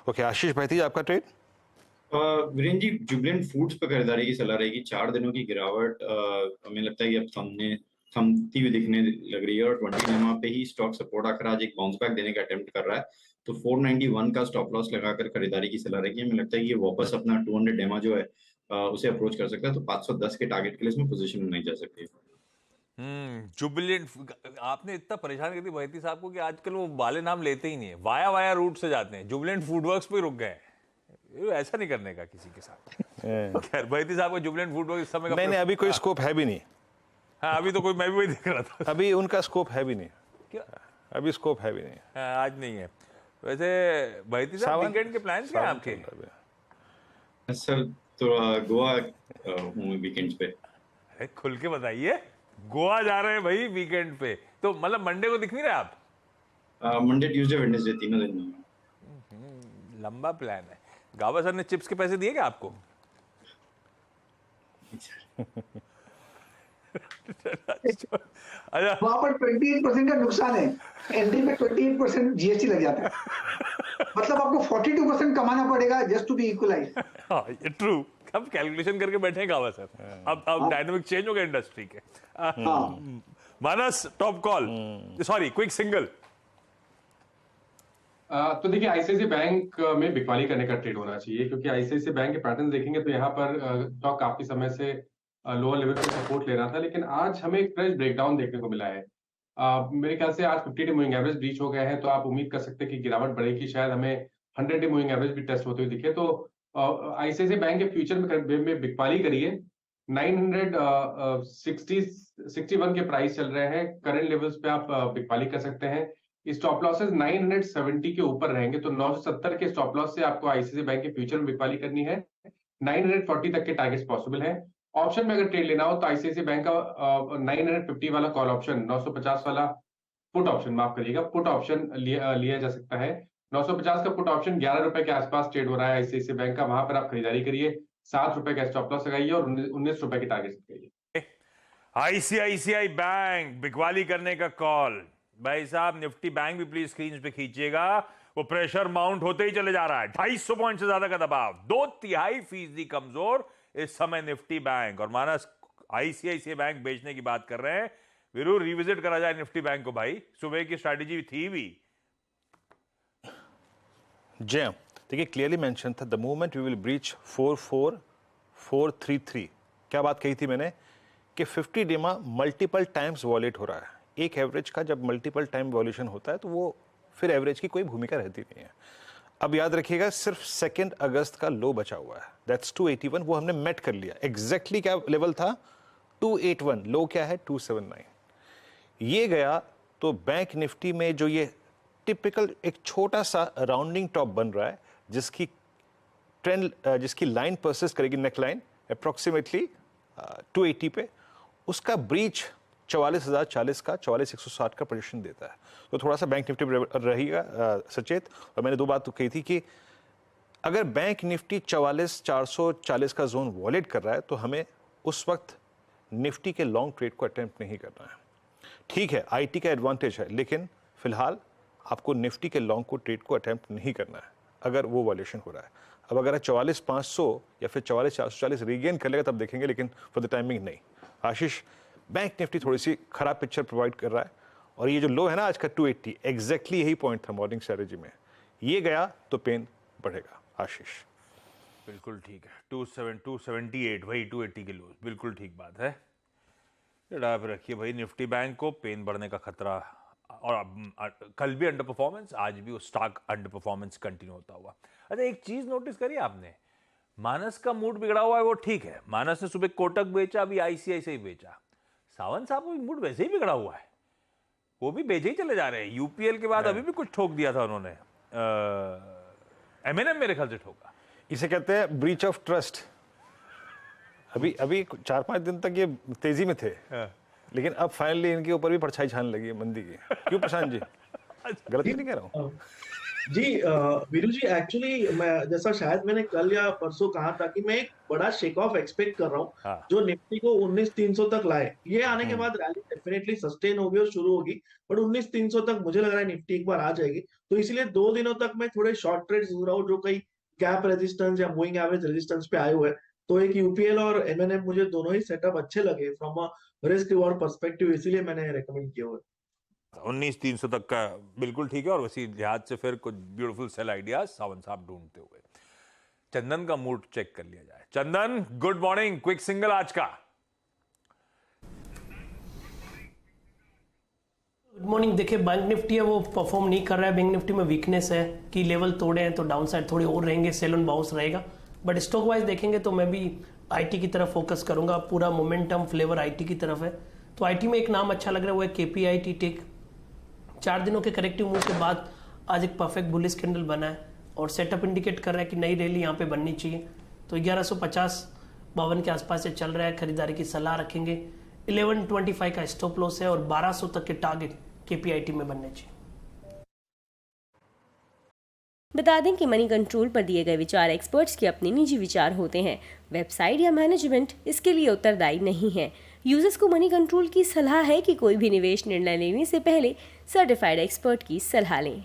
Okay, आशीष भाई आपका trade? Viren जी, Jubilant foods पर खरीदारी की सलाह रहेगी। 4 दिनों की गिरावट हमें लगता है कि अब थमती हुई दिखने लग रही है और 20 एमआ पे ही स्टॉक सपोर्ट आकर आज एक बाउंस बैक देने का अटेम्प्ट कर रहा है। तो 491 का स्टॉप लॉस लगाकर खरीदारी की सलाह रहेगी। हमें लगता है कि ये वापस अपना 200 एमआ जो है उसे अप्रोच कर सकता है। तो 510 के टारगेट के लिए इसमें पोजीशन बनाई जा सकती है। जुबिलेंट, आपने इतना परेशान कर दी बहती साहब को कि आजकल वो वाले नाम लेते ही नहीं है, वाया वाया रूट से जाते हैं, जुबिलेंट फूडवर्क्स पे रुक गए। ऐसा नहीं करने का किसी के साथ। खैर, बहती साहब को जुबिलेंट फूडवर्क्स इस समय का नहीं, अभी कोई स्कोप है भी नहीं। हाँ, अभी तो कोई, मैं भी वही देख रहा था। अभी उनका स्कोप है भी नहीं। क्या? अभी स्कोप है भी नहीं। हाँ, आज नहीं है। वैसे बहती साहब, वीकेंड के प्लान क्या है आपके? सर, थोड़ा गोवा हूँ वीकेंड्स पे। अरे खुल के बताइए। गोवा जा रहे हैं भाई वीकेंड पे, तो मतलब मंडे को दिख नहीं रहे आप? मंडे, ट्यूसडे, वेडनेसडे 3 दिन में। लंबा प्लान है। गावा सर ने चिप्स के पैसे दिए क्या आपको? अच्छा, वहां पर 28% का नुकसान है। एंट्री में 28% जीएसटी लग जाता है। मतलब आपको 42% कमाना पड़ेगा जस्ट टू बी इक्वलाइज। हाँ, ये ट्रू। अब कैलकुलेशन करके बैठे हैं गावा सर। अब डायनामिक चेंज हो गया इंडस्ट्री के। Manas, top call, sorry, quick single. तो देखिए, आईसीआईसीआई बैंक में बिकवाली करने का ट्रेड होना चाहिए, क्योंकि आईसीआईसीआई बैंक के पैटर्न देखेंगे तो यहाँ पर स्टॉक काफी समय से लोअर लेवल पे सपोर्ट ले रहा था, लेकिन आज हमें एक फ्रेश ब्रेकडाउन देखने को मिला है। मेरे ख्याल से आज 50 डे मूविंग एवरेज ब्रीच हो गए हैं, तो आप उम्मीद कर सकते हैं कि गिरावट बढ़ेगी। शायद हमें 100 डे मूविंग एवरेज भी टेस्ट होते हुए दिखे। तो आईसीआईसीआई बैंक के फ्यूचर में बिकवाली करिए। 961 के प्राइस चल रहे हैं, करंट लेवल्स पे आप बिकवाली कर सकते हैं। स्टॉप लॉसेस 970 के ऊपर रहेंगे, तो 970 के स्टॉप लॉस से आपको आईसीआईसीआई बैंक के फ्यूचर में बिकवाली करनी है। 940 तक के टारगेट्स पॉसिबल है। ऑप्शन में अगर ट्रेड लेना हो तो आईसीआईसीआई बैंक का 950 वाला कॉल ऑप्शन, 950 वाला पुट ऑप्शन, माफ करिएगा, पुट ऑप्शन लिया जा सकता है। 950 का पुट ऑप्शन 11 रुपए के आसपास ट्रेड हो रहा है आईसीआईसीआई बैंक का। वहां पर आप खरीदारी करिए, 7 रुपए का स्टॉप लॉस लगाइए और 19 रुपए के टारगेट लगाइए। आईसीआईसीआई बैंक बिकवाली करने का कॉल। भाई साहब, निफ्टी बैंक भी प्लीज स्क्रीन पे खींचिएगा। वो प्रेशर माउंट होते ही चले जा रहा है। 250 पॉइंट से ज्यादा का दबाव, 2/3% कमजोर इस समय निफ्टी बैंक। और मानस, आईसीआईसीआई बैंक बेचने की बात कर रहे हैं। वीरू, रिविजिट करा जाए निफ्टी बैंक को भाई, सुबह की स्ट्रैटेजी थी भी। जय, देखिए क्लियरली मेंशन था, the movement we will breach 44433। क्या बात कही थी मैंने कि 50 डे में मल्टीपल टाइम्स वॉलेट हो रहा है। एक एवरेज का जब मल्टीपल टाइम वॉल्यूशन होता है तो वो फिर एवरेज की कोई भूमिका रहती नहीं है। अब याद रखिएगा, सिर्फ 2 अगस्त का लो बचा हुआ है, दैट्स 281। वो हमने मेट कर लिया। एग्जैक्टली क्या लेवल था? 281। लो क्या है? 279। ये गया तो बैंक निफ्टी में जो ये टिपिकल एक छोटा सा राउंडिंग टॉप बन रहा है, जिसकी ट्रेंड, जिसकी लाइन परसिस्ट करेगी, नेक लाइन अप्रोक्सीमेटली 280 पे, उसका ब्रीच 44,040 का, 44,160 का पोजीशन देता है। तो थोड़ा सा बैंक निफ्टी रहेगा सचेत। और मैंने 2 बात तो कही थी कि अगर बैंक निफ्टी 44,440 का जोन वॉलेट कर रहा है तो हमें उस वक्त निफ्टी के लॉन्ग ट्रेड को अटेम्प्ट नहीं करना है। ठीक है, आईटी का एडवांटेज है, लेकिन फिलहाल आपको निफ्टी के लॉन्ग को ट्रेड को अटेम्प्ट नहीं करना है अगर वो वॉल्यूशन हो रहा है। अब अगर 44,500 या फिर 44,440 रीगेन कर लेगा तब देखेंगे, लेकिन फॉर द टाइमिंग नहीं। आशीष, बैंक निफ्टी थोड़ी सी खराब पिक्चर प्रोवाइड कर रहा है, और ये जो लो है ना आज का 280, एग्जैक्टली यही पॉइंट था मॉर्निंग स्ट्रेटेजी में। ये गया तो पेन बढ़ेगा। आशीष, बिल्कुल ठीक है। 278 वही 280 के लो, बिल्कुल ठीक बात है। डा पे रखिए भाई निफ्टी बैंक को, पेन बढ़ने का खतरा। और कल भी अंडर परफॉर्मेंस, आज भी वो स्टॉक अंडर परफॉर्मेंस कंटिन्यू होता हुआ। अच्छा, एक चीज नोटिस करी आपने, मानस का मूड बिगड़ा हुआ है, वो ठीक है। मानस ने सुबह कोटक बेचा, अभी आईसीआईसीआई बेचा। सावंत साहब का मूड वैसे ही बिगड़ा हुआ है, वो भी बेचे ही चले जा रहे हैं। यूपीएल के बाद अभी भी कुछ ठोक दिया था उन्होंने, एमएनएम मेरे ख्याल से ठोका। इसे कहते हैं ब्रीच ऑफ ट्रस्ट। अभी 4-5 दिन तक ये तेजी में थे, लेकिन अब फाइनली इनके ऊपर भी परछाई छाने लगी है मंदी की। क्यों प्रशांत जी, गलती नहीं कह रहा हूँ? जी वीरू जी, एक्चुअली मैं जैसा शायद मैंने कल या परसों कहा था कि मैं एक बड़ा शेक ऑफ एक्सपेक्ट कर रहा हूँ हाँ। जो निफ्टी को 19,300 तक लाए। ये आने के बाद रैली डेफिनेटली सस्टेन होगी और शुरू होगी, बट 19,300 तक मुझे लग रहा है निफ्टी एक बार आ जाएगी। तो इसलिए 2 दिनों तक मैं थोड़े शॉर्ट ट्रेड्स हो रहा हूँ जो कई गैप रेजिस्टेंस या मूविंग एवरेज रेजिस्टेंस पे आए हुए हैं। तो एक यूपीएल और एमएनएम मुझे दोनों ही सेटअप अच्छे लगे from a risk reward perspective, इसीलिए मैंने रेकमेंड किए हुए। 19,300 तक का बिल्कुल ठीक है, और उसी लिहाज से फिर कुछ ब्यूटीफुल सेल आइडियाज सावन साहब ढूंढते हुए चंदन का मूड चेक कर लिया जाए। चंदन, गुड मॉर्निंग, क्विक सिंगल आज का। Good morning. देखिए, बैंक निफ्टी है वो परफॉर्म नहीं कर रहा है। बैंक निफ्टी में वीकनेस है कि लेवल तोड़े हैं तो डाउन साइड थोड़ी और रहेंगे, सेल ऑन बाउंस रहेगा। बट स्टॉक वाइज देखेंगे तो मैं भी आईटी की तरफ फोकस करूंगा, पूरा मोमेंटम फ्लेवर आईटी की तरफ है। तो आईटी में एक नाम अच्छा लग रहा है, वो है केपीआईटी टेक। 4 दिनों के करेक्टिव मूव के बाद आज एक परफेक्ट बुलिश कैंडल बना है और सेटअप इंडिकेट कर रहा है कि नई रैली यहाँ पे बननी चाहिए। तो 1150-52 के आसपास से चल रहा है, खरीदारी की सलाह रखेंगे। 1125 का स्टॉप लॉस है और 1200 तक के टारगेट केपीआईटी में बनने चाहिए। बता दें कि मनी कंट्रोल पर दिए गए विचार एक्सपर्ट्स के अपने निजी विचार होते हैं। वेबसाइट या मैनेजमेंट इसके लिए उत्तरदायी नहीं है। यूजर्स को मनी कंट्रोल की सलाह है कि कोई भी निवेश निर्णय लेने से पहले सर्टिफाइड एक्सपर्ट की सलाह लें।